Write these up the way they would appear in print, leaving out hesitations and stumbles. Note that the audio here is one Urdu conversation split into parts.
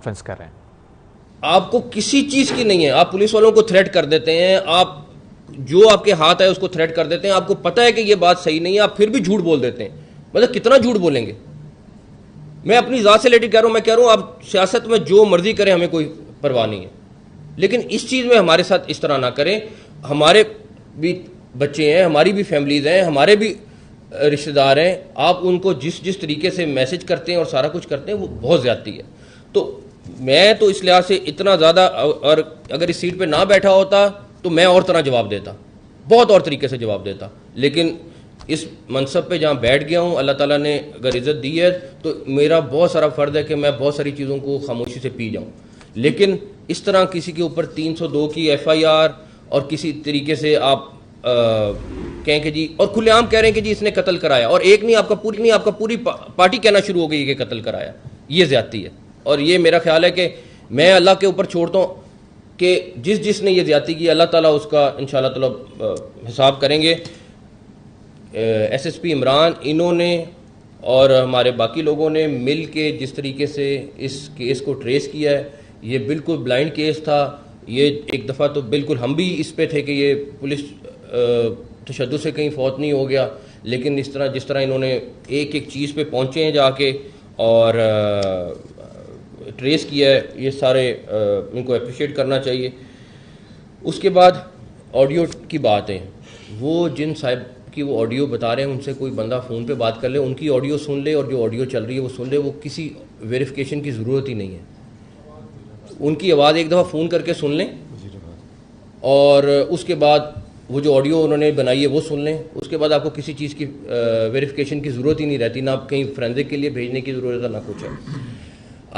کانفرنس کر رہے ہیں. آپ کو کسی چیز کی نہیں ہے. آپ پولیس والوں کو تھریٹ کر دیتے ہیں, آپ جو آپ کے ہاتھ ہے اس کو تھریٹ کر دیتے ہیں. آپ کو پتہ ہے کہ یہ بات صحیح نہیں ہے, آپ پھر بھی جھوٹ بول دیتے ہیں. مطلب کتنا جھوٹ بولیں گے. میں اپنی ذات سے ریلیٹڈ کہہ رہا ہوں, میں کہہ رہا ہوں آپ سیاست میں جو مرضی کریں, ہمیں کوئی پرواہ نہیں ہے, لیکن اس چیز میں ہمارے ساتھ اس طرح نہ کریں. ہمارے بھی بچے ہیں, ہماری بھی فیملیز ہیں, ہمارے بھی رشتہ دار ہیں. آپ ان کو جس طریقے سے میسج کرتے ہیں اور سارا کچھ کرتے ہیں وہ بہت زیادتی ہے. تو میں تو اس لحاظ سے اتنا زیادہ, اور اگر اس سیٹ پہ نہ بیٹھا ہوتا تو میں اور طرح جواب دیتا, بہت اور طریقے سے جواب دیتا. لیکن اس منصب پہ جہاں بیٹھ گیا ہوں, اللہ تعالیٰ نے اگر عزت دی ہے تو میرا بہت سارا فرض ہے کہ میں بہت ساری چیزوں کو خاموشی سے پی جاؤں. لیکن اس طرح کسی کے اوپر 302 کی FIR اور کسی طریقے سے آپ کہیں کہ جی, اور کھلے عام کہہ رہے ہیں کہ جی اس نے قتل کرایا, اور ایک نہیں آپ کا پوری پارٹی کہنا شروع ہو گئی کہ قتل کرایا. یہ زیادتی ہے. اور یہ میرا خیال ہے کہ میں اللہ کے اوپر چھوڑتا ہوں کہ جس نے یہ زیادتی کی, اللہ تعالیٰ اس کا انشاءاللہ تعالیٰ حساب کریں گے. SSP عمران, انہوں نے اور ہمارے باقی لوگوں نے مل کے جس طریقے سے اس کیس کو ٹریس کیا ہے, یہ بالکل بلائنڈ کیس تھا. یہ ایک دفعہ تو بالکل ہم بھی اس پہ تھے کہ یہ پولیس تشدد سے کہیں فوت نہیں ہو گیا, لیکن جس طرح انہوں نے ایک چیز پہ پہنچے ہیں جا کے اور ٹریس کیا ہے, یہ سارے ان کو اپریشیٹ کرنا چاہیے. اس کے بعد آڈیو کی بات ہے, وہ جن صاحب کی وہ آڈیو بتا رہے ہیں ان سے کوئی بندہ فون پہ بات کر لے, ان کی آڈیو سن لے, اور جو آڈیو چل رہی ہے وہ سن لے. وہ کسی ویریفیکیشن کی ضرورت ہی نہیں ہے. ان کی آواز ایک دفعہ فون کر کے سن لیں, اور اس کے بعد وہ جو آڈیو انہوں نے بنائی ہے وہ سن لیں. اس کے بعد آپ کو کسی چیز کی ویریفیکیشن کی ضرورت ہی نہیں رہتی, نہ کہیں فرینزک کے لیے بھیجنے کی ضرورت ہے نہ کچھ ہے.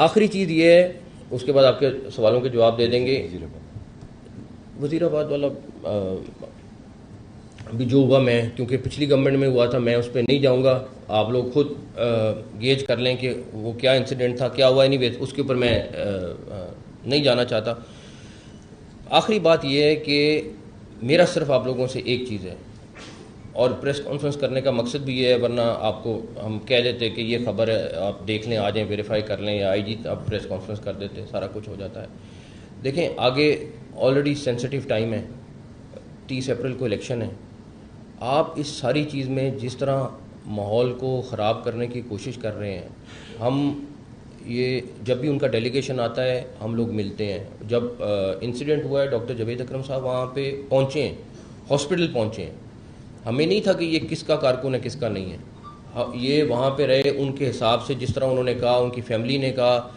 آخری چیز یہ ہے, اس کے بعد آپ کے سوالوں کے جواب دے دیں گے. وزیر آباد والا ابھی جو ہوا, میں کیونکہ پچھلی گورنمنٹ میں ہوا تھا, میں اس پہ نہیں جاؤں گا. آپ لوگ خود گیج کر لیں کہ وہ کیا انسیڈنٹ تھا, کیا ہوا. نہیں اس کے اوپر میں نہیں جانا چاہتا. آخری بات یہ ہے کہ میرا صرف آپ لوگوں سے ایک چیز ہے, اور پریس کانفرنس کرنے کا مقصد بھی یہ ہے, ورنہ آپ کو ہم کہہ دیتے کہ یہ خبر ہے, آپ دیکھ لیں, آ جائیں, ویریفائی کر لیں, یا IG آپ پریس کانفرنس کر دیتے, سارا کچھ ہو جاتا ہے. دیکھیں آگے آلریڈی سینسٹیو ٹائم ہے, 30 اپریل کو الیکشن ہے. آپ اس ساری چیز میں جس طرح ماحول کو خراب کرنے کی کوشش کر رہے ہیں, ہم یہ جب بھی ان کا ڈیلیگیشن آتا ہے ہم لوگ ملتے ہیں. جب انسیڈنٹ ہوا ہے, ڈاکٹر جاوید اکرم صاحب وہاں پہ پہنچے ہیں, ہاسپٹل پہنچے ہیں. ہمیں نہیں تھا کہ یہ کس کا کارکن ہے کس کا نہیں ہے. یہ وہاں پہ رہے, ان کے حساب سے جس طرح انہوں نے کہا, ان کی فیملی نے کہا,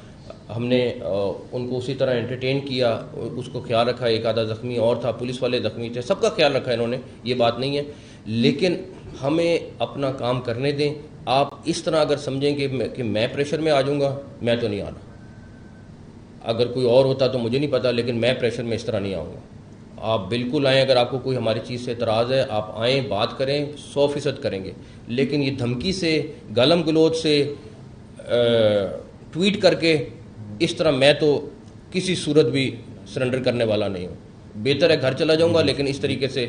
ہم نے ان کو اسی طرح انٹرٹین کیا, اس کو خیال رکھا. ایک آدھا زخمی اور تھا, پولیس والے زخمی تھے, سب کا خیال رکھا انہوں نے, یہ بات نہیں ہے. لیکن ہمیں اپنا کام کرنے دیں. آپ اس طرح اگر سمجھیں کہ میں پریشر میں آ جاؤں گا, میں تو نہیں آنا. اگر کوئی اور ہوتا تو مجھے نہیں پتا, لیکن میں پریشر میں اس طرح نہیں آؤں گا. آپ بالکل آئیں, اگر آپ کو کوئی ہماری چیز سے اعتراض ہے آپ آئیں, بات کریں, 100% کریں گے. لیکن یہ دھمکی سے, گالم گلوچ سے, ٹویٹ کر کے اس طرح میں تو کسی صورت بھی سرنڈر کرنے والا نہیں ہوں. بہتر ہے گھر چلا جاؤں گا, لیکن اس طریقے سے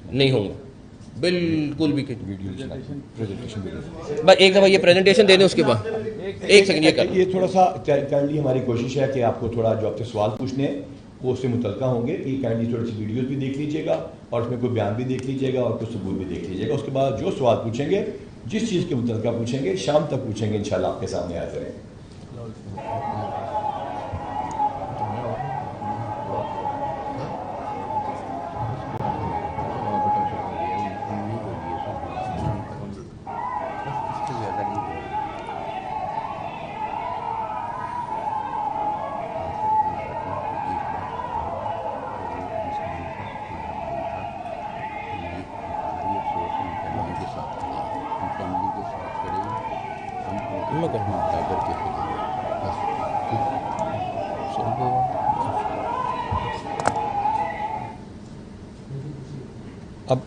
نہیں ہوں گا بالکل بھی. بس ایک دفعہ یہ پریزنٹیشن دے دیں, اس کے بعد ایک سیکنڈ یہ تھوڑا سا کائنڈلی ہماری کوشش ہے کہ آپ کو تھوڑا جو آپ کے سوال پوچھنے ہیں وہ اس سے متعلقہ ہوں گے, کہ کائنڈلی تھوڑی سی ویڈیوز بھی دیکھ لیجیے گا, اور اس میں کوئی بیان بھی دیکھ لیجیے گا, اور کوئی ثبوت بھی دیکھ لیجیے گا. اس کے بعد جو سوال پوچھیں گے, جس چیز کے متعلقہ پوچھیں گے, شام تک پوچھیں گے, انشاءاللہ آپ کے سامنے حاضر ہیں.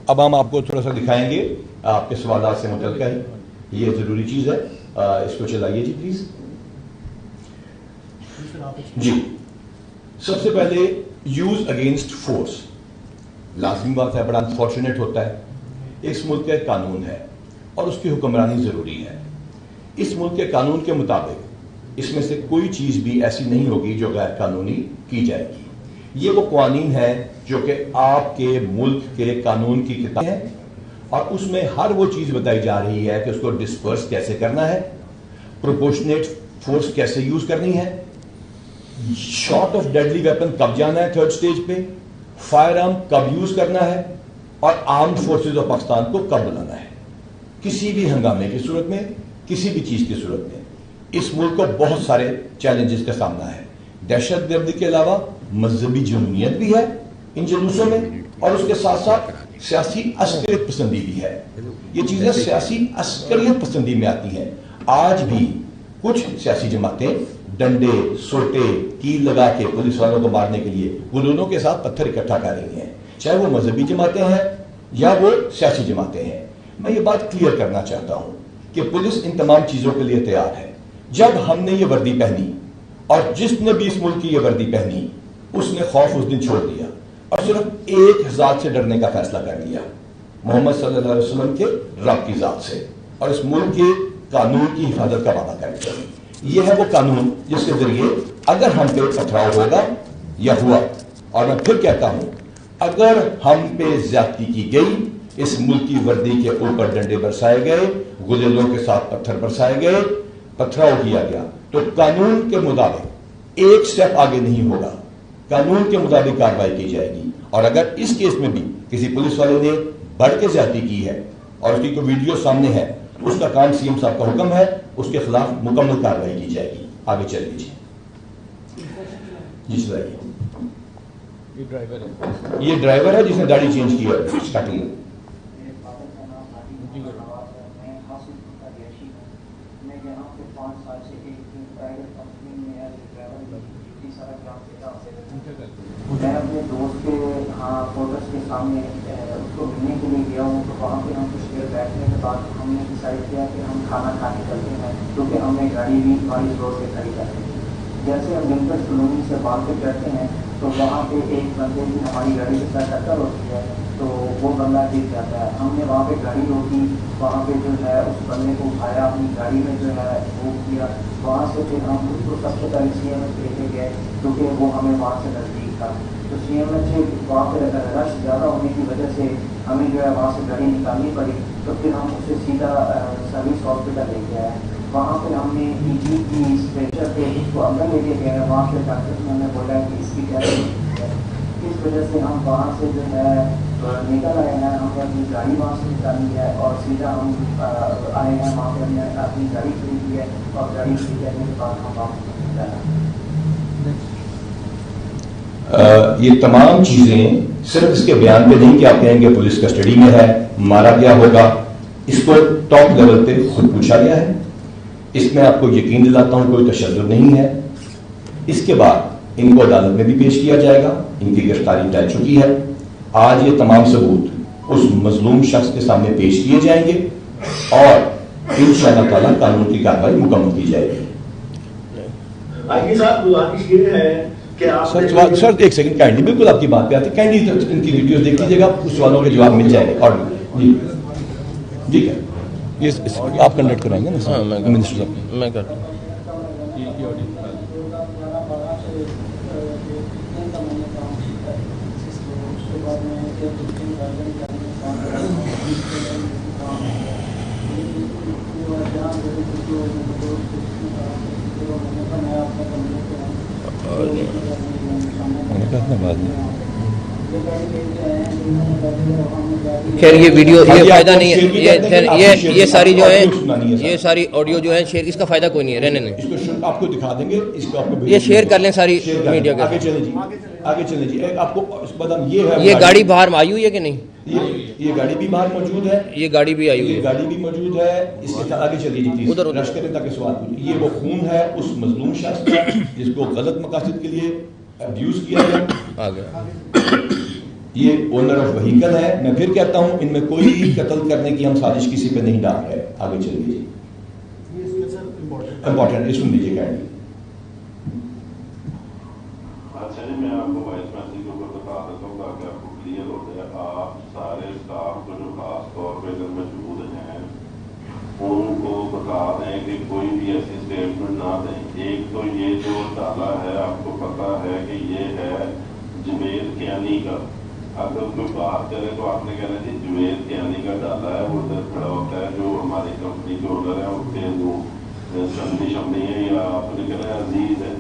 اب ہم آپ کو تھوڑا سا دکھائیں گے آپ کے سوالات سے متعلقہ ہے, یہ ضروری چیز ہے. اس کو چلائیے جی پلیز. جی سب سے پہلے یوز اگینسٹ فورس, لازمی بات ہے, بڑا انفارچونیٹ ہوتا ہے. اس ملک کا ایک قانون ہے اور اس کی حکمرانی ضروری ہے. اس ملک کے قانون کے مطابق اس میں سے کوئی چیز بھی ایسی نہیں ہوگی جو غیر قانونی کی جائے گی. یہ وہ قوانین ہیں جو کہ آپ کے ملک کے قانون کی کتاب ہے اور اس میں ہر وہ چیز بتائی جا رہی ہے کہ اس کو ڈسپرس کیسے کرنا ہے, پروپورشنیٹ فورس کیسے یوز کرنی ہے, شارٹ آف ڈیڈلی ویپن کب جانا ہے تھرڈ سٹیج پہ, فائر آرم کب یوز کرنا ہے, اور آرمڈ فورسز آف پاکستان کو کب بلانا ہے کسی بھی ہنگامے کی صورت میں, کسی بھی چیز کی صورت میں. اس ملک کو بہت سارے چیلنجز کا سامنا ہے. دہشت گردی کے علاوہ مذہبی جنونیت بھی ہے ان جلوسوں میں, اور اس کے ساتھ ساتھ سیاسی عسکریت پسندی بھی ہے. یہ چیزیں سیاسی عسکریت پسندی میں آتی ہیں. آج بھی کچھ سیاسی جماعتیں ڈنڈے, سوٹے, کیل لگا کے پولیس والوں کو مارنے کے لیے گلولوں کے ساتھ پتھر اکٹھا کر رہی ہیں, چاہے وہ مذہبی جماعتیں ہیں یا وہ سیاسی جماعتیں ہیں. میں یہ بات کلیئر کرنا چاہتا ہوں کہ پولیس ان تمام چیزوں کے لیے تیار ہے. جب ہم نے یہ وردی پہنی اور جس نے بھی اس ملک کی یہ وردی پہنی اس نے خوف اس دن چھوڑ دیا اور صرف ایک ذات سے ڈرنے کا فیصلہ کر لیا, محمد صلی اللہ علیہ وسلم کے رب کی ذات سے, اور اس ملک کے قانون کی حفاظت کا وعدہ کر لیا. یہ ہے وہ قانون جس کے ذریعے اگر ہم پہ پتھراؤ ہوگا یا ہوا, اور میں پھر کہتا ہوں اگر ہم پہ زیادتی کی گئی, اس ملک کی وردی کے اوپر ڈنڈے برسائے گئے, گلیلوں کے ساتھ پتھر برسائے گئے, پتھراؤ کیا گیا, تو قانون کے مطابق ایک سٹیپ آگے نہیں ہوگا, قانون کے مطابق کارروائی کی جائے گی. اور اگر اس کیس میں بھی کسی پولیس والے نے بڑھ کے زیادتی کی ہے اور اس کی کوئی ویڈیو سامنے ہے تو اس کا کام سی ایم صاحب کا حکم ہے, اس کے خلاف مکمل کارروائی کی جائے گی. آگے چل لیجیے. جی چلائیے. یہ ڈرائیور ہے جس نے داڑھی چینج کی ہے اسٹارٹنگ میں. میں اپنے دوست کے کوارٹرس کے سامنے اس کو ملنے کے لیے گیا ہوں, تو وہاں پہ ہم کچھ دیر بیٹھنے کے بعد ہم نے ڈیسائڈ کیا کہ ہم کھانا کھانے چلتے ہیں, کیونکہ ہم نے گاڑی بھی بائیس روڈ سے کھڑی کر دی. جیسے ہم لنکر کالونی سے باہر کرتے ہیں تو وہاں پہ ایک بندے کی ہماری گاڑی کے ساتھ ٹکر ہوتی ہے, تو وہ بندہ گر جاتا ہے. ہم نے وہاں پہ گاڑی روکی, وہاں پہ جو ہے اس بندے کو اٹھایا, اپنی گاڑی میں جو ہے وہ کیا. وہاں سے پھر ہم اس کو سب سے پہلے سی ایم ایچ لے کے گئے کیونکہ وہ ہمیں وہاں سے نزدیک تھا. تو سی ایم ایچ وہاں پہ رش زیادہ ہونے کی وجہ سے ہمیں جو ہے وہاں سے گاڑی نکالنی پڑی, تو پھر ہم اسے سیدھا سروس ہاسپٹل لے کے آئے. وہاں پہ ہم نے ای جی کی اسٹریچر پہ اس کو اندر لے کے گئے. وہاں پہ ڈاکٹر نے ہمیں بولا کہ اس کی کیا ہے, اس وجہ سے ہم وہاں سے جو ہے نکل آئے ہیں. ہم نے اپنی گاڑی وہاں سے نکالی ہے اور سیدھا ہم آئے ہیں وہاں پہ. ہم نے اپنی گاڑی خریدی ہے اور گاڑی خرید کرنے کے بعد ہم واپس جانا. یہ تمام چیزیں صرف اس کے بیان پہ نہیں کہ آپ کہیں گے پولیس کسٹڈی میں ہے, مارا گیا ہوگا, اس کو ٹاپ لیول پہ خود پوچھا گیا ہے. اس میں آپ کو یقین دلاتا ہوں کوئی تشدد نہیں ہے. اس کے بعد ان کو عدالت میں بھی پیش کیا جائے گا, ان کی گرفتاری طے چکی ہے. آج یہ تمام ثبوت اس مظلوم شخص کے سامنے پیش کیے جائیں گے اور انشاءاللہ تعالیٰ قانون کی کارروائی مکمل کی جائے گی. سر ایک سیکنڈ کائنڈلی, بالکل آپ کی بات پہ آتے ہیں, کائنڈلی ان کی ویڈیوز دیکھ لیجیے گا, اس سوالوں کے جواب مل جائیں گے. اور ٹھیک ہے, یہ آپ کنڈکٹ کرائیں گے نا منسٹر صاحب؟ میں کرتا ہوں. خیر یہ ویڈیو یہ فائدہ نہیں ہے, یہ ساری جو ہے یہ ساری آڈیو جو ہے شیئر, اس کا فائدہ کوئی نہیں ہے, رہنے دیں. اس کو آپ کو دکھا دیں گے, اس کو آپ کو یہ شیئر کر لیں ساری میڈیا کے. آگے چلیں جی, آگے چلیں جی. آپ کو اس کے بعد یہ ہے, یہ گاڑی باہر آئی ہوئی ہے کہ نہیں؟ یہ گاڑی بھی باہر موجود ہے, یہ گاڑی بھی آئی ہوئی ہے, یہ گاڑی بھی موجود ہے. اس کے ساتھ آگے چلیے جی پلیز, ادھر رش کریں تاکہ سوال پوچھیں. یہ وہ خون ہے اس مظلوم شخص کا جس کو غلط مقاصد کے لیے ابیوز کیا گیا. آگے یہ اونر آف وہیکل ہے. میں پھر کہتا ہوں ان میں کوئی قتل کرنے کی ہم سازش کسی پہ نہیں ڈال رہے. آگے چلیے جی, امپورٹنٹ سن لیجیے کائنڈلی. میں آپ کو وائس میسج کے اوپر بتا دیتا ہوں تاکہ آپ کو کلیئر ہو جائے. آپ سارے اسٹاف کو جو خاص طور پہ اگر موجود ہیں ان کو بتا دیں کہ کوئی بھی ایسی اسٹیٹمنٹ نہ دیں ایک تو یہ جو ڈالا ہے آپ کو پتا ہے کہ یہ ہے جوید کیانی کا. اگر کوئی بات کرے تو آپ نے کہنا جی جوید کیانی کا ڈالا ہے, وہ ادھر کھڑا ہوتا ہے جو ہماری کمپنی کے اونر ہیں, ان کے جو شمنی ہے یا آپ نے کہنا ہے عزیز ہے,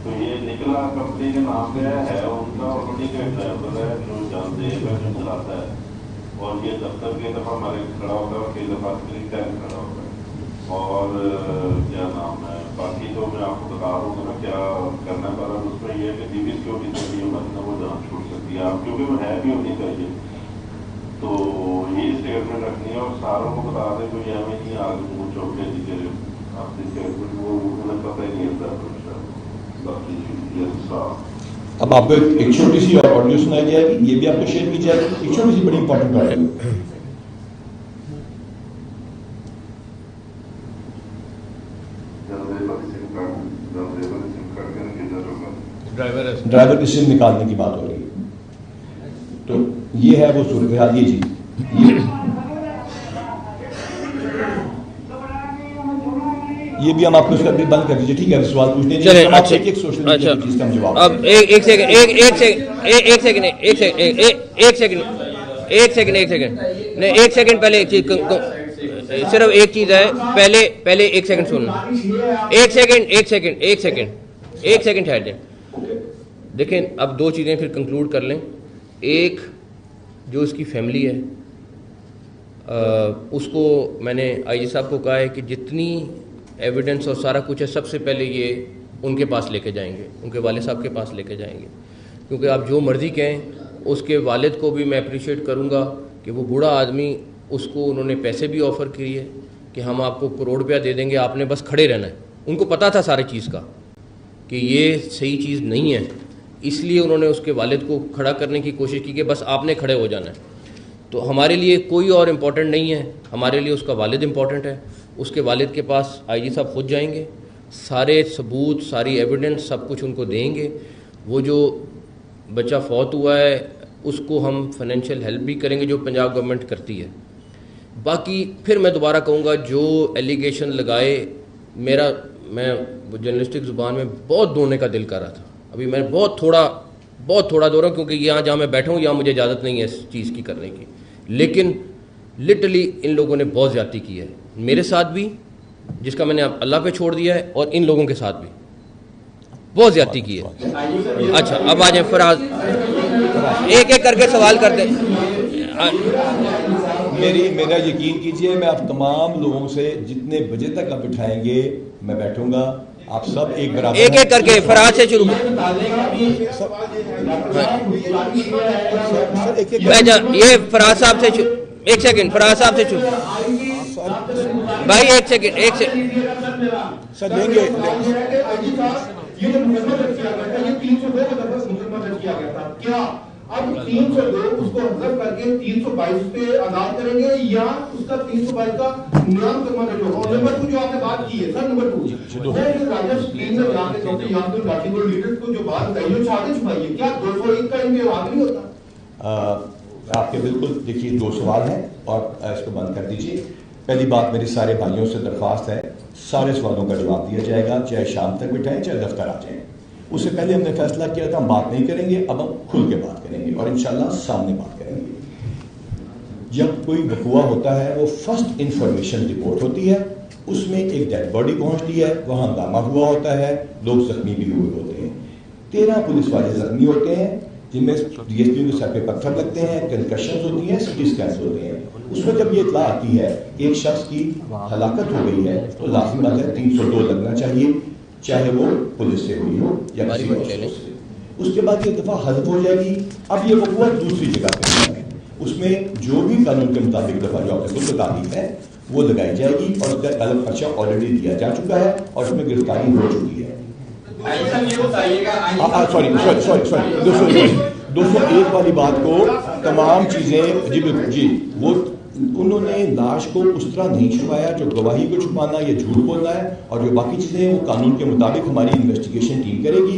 تو یہ نکلا کمپنی کے نام پہ ہے ان کا, اور انہیں کا ڈرائیور ہے جو جاندیب ہے جو چلاتا ہے, اور یہ دفتر کی دفعہ ہمارے کھڑا ہوتا ہے اور کئی دفعہ کلینک ٹائم کھڑا ہوتا ہے. اور کیا نام ہے باقی تو میں آپ کو بتا رہا ہوں کہ کیا کرنا پڑا, اس میں یہ ہے کہ ڈی بی سیکورٹی سے بھی ہماری نا وہ جان چھوڑ سکتی ہے آپ, کیونکہ وہ ہے بھی ہونی چاہیے. تو یہ اسٹیٹمنٹ رکھنی ہے اور ساروں کو بتا دیں کوئی ہمیں نہیں آگے منہ چوکے جی کہ آپ کی اسٹیٹمنٹ وہ انہیں پتہ ہی نہیں ہوتا. باقی یہ صاف. اب آپ کو ایک چھوٹی سی آڈیو سنائی جائے گی, یہ بھی آپ کو شیئر کی جائے گی, ایک چھوٹی سی بڑی امپورٹنٹ بات ہے. ڈرائیور کی سم نکالنے کی بات ہو رہی ہے, تو یہ ہے وہ صورتحال. یہ جی یہ بھی ہم آپ کو اس کا بھی بند کر دیجیے, ٹھیک ہے, سوال پوچھنے چلیں. ایک سوشل میڈیا کی چیز کا ہم جواب. اب ایک سیکنڈ پہلے ایک چیز, صرف ایک چیز ہے, پہلے ایک سیکنڈ سننا, ایک سیکنڈ ٹھہر جائیں. دیکھیں اب دو چیزیں پھر کنکلوڈ کر لیں. ایک جو اس کی فیملی ہے, اس کو میں نے آئی جی صاحب کو کہا ہے کہ جتنی ایویڈنس اور سارا کچھ ہے سب سے پہلے یہ ان کے پاس لے کے جائیں گے, ان کے والد صاحب کے پاس لے کے جائیں گے, کیونکہ آپ جو مرضی کہیں اس کے والد کو بھی میں اپریشیٹ کروں گا کہ وہ بوڑھا آدمی, اس کو انہوں نے پیسے بھی آفر کیے کہ ہم آپ کو 1 کروڑ روپیہ دے دیں گے, آپ نے بس کھڑے رہنا ہے. ان کو پتا تھا ساری چیز کا کہ یہ صحیح چیز نہیں ہے, اس لیے انہوں نے اس کے والد کو کھڑا کرنے کی کوشش کی کہ بس آپ نے کھڑے ہو جانا ہے. تو ہمارے لیے کوئی اور امپورٹنٹ نہیں ہے, ہمارے لیے اس کا والد امپورٹنٹ ہے. اس کے والد کے پاس آئی جی صاحب خود جائیں گے, سارے ثبوت ساری ایویڈنس سب کچھ ان کو دیں گے. وہ جو بچہ فوت ہوا ہے اس کو ہم فائنینشیل ہیلپ بھی کریں گے جو پنجاب گورنمنٹ کرتی ہے. باقی پھر میں دوبارہ کہوں گا جو ایلیگیشن لگائے, میں جرنلسٹک زبان میں بہت دھونے کا دل کر رہا تھا, ابھی میں بہت تھوڑا دو رہا ہوں کیونکہ یہاں جہاں میں بیٹھا ہوں یہاں مجھے اجازت نہیں ہے اس چیز کی کرنے کی, لیکن لٹرلی ان لوگوں نے بہت زیادتی کی ہے میرے ساتھ بھی, جس کا میں نے اللہ پہ چھوڑ دیا ہے, اور ان لوگوں کے ساتھ بھی بہت زیادتی کی ہے. اچھا اب آ جائیں فراز, ایک ایک کر کے سوال کرتے. میرا یقین کیجئے, میں آپ تمام لوگوں سے جتنے بجے تک آپ بٹھائیں گے میں بیٹھوں گا, آپ سب ایک برابر ایک ایک کر کے فراز سے شروع. یہ فراز صاحب سے ایک سیکنڈ, فراز صاحب سے شروع بھائی, ایک سیکنڈ سر دیں گے. اب 302 اس کو حذف کر کے 322 پہ ادا کریں گے یا اس کا 322 کا نیام کروانا جو ہو. نمبر 2 جو آپ نے بات کی ہے سر, نمبر 2 میں جو راجہ سکرین میں جا کے ڈاکٹر یاسر گاٹھی کو لیڈرز کو جو بات کہی جو چاہتے چھپائیے, کیا 201 کا ان کے حق نہیں ہوتا؟ آپ کے بالکل دیکھیے 2 سوال ہیں اور اس کو بند کر دیجیے. پہلی بات میری سارے بھائیوں سے درخواست ہے, سارے سوالوں کا جواب دیا جائے گا, چاہے شام تک بٹھائیں چاہے دفتر آ جائیں. اس سے پہلے ہم نے فیصلہ کیا تھا ہم بات نہیں کریں گے, اب ہم کھل کے بات کریں گے اور انشاءاللہ سامنے بات کریں گے. جب کوئی وقوع ہوتا ہے وہ فرسٹ انفارمیشن رپورٹ ہوتی ہے, اس میں ایک ڈیڈ باڈی پہنچتی ہے, وہاں ہنگامہ ہوا ہوتا ہے, لوگ زخمی بھی ہوئے ہوتے ہیں. 13 پولیس والے زخمی ہوتے ہیں جن میں ڈی ایس پی کے سر پہ پتھر لگتے ہیں, کنکشنز ہوتی ہیں, سٹی اسکینز ہوتے ہیں. اس میں جب یہ اطلاع آتی ہے ایک شخص کی ہلاکت ہو گئی ہے تو لازمی بات ہے 302 لگنا چاہیے, چاہے وہ پولیس سے ہوئی ہو یا کسی اور سے. اس کے بعد یہ دفعہ حذف ہو جائے گی. اب یہ وقوع دوسری جگہ پہ ہے, اس میں جو بھی قانون کے مطابق دفعہ جو آپ نے خود بتا دی ہے وہ لگائی جائے گی, اور اس کا الگ پرچہ آلریڈی دیا جا چکا ہے اور اس میں گرفتاری ہو چکی ہے. سوری 201 والی بات کو تمام چیزیں جی بالکل جی, وہ انہوں نے لاش کو اس طرح نہیں چھپایا جو گواہی کو چھپانا یا جھوٹ بولنا ہے, اور جو باقی چیزیں ہیں وہ قانون کے مطابق ہماری انویسٹیگیشن ٹیم کرے گی.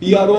PRO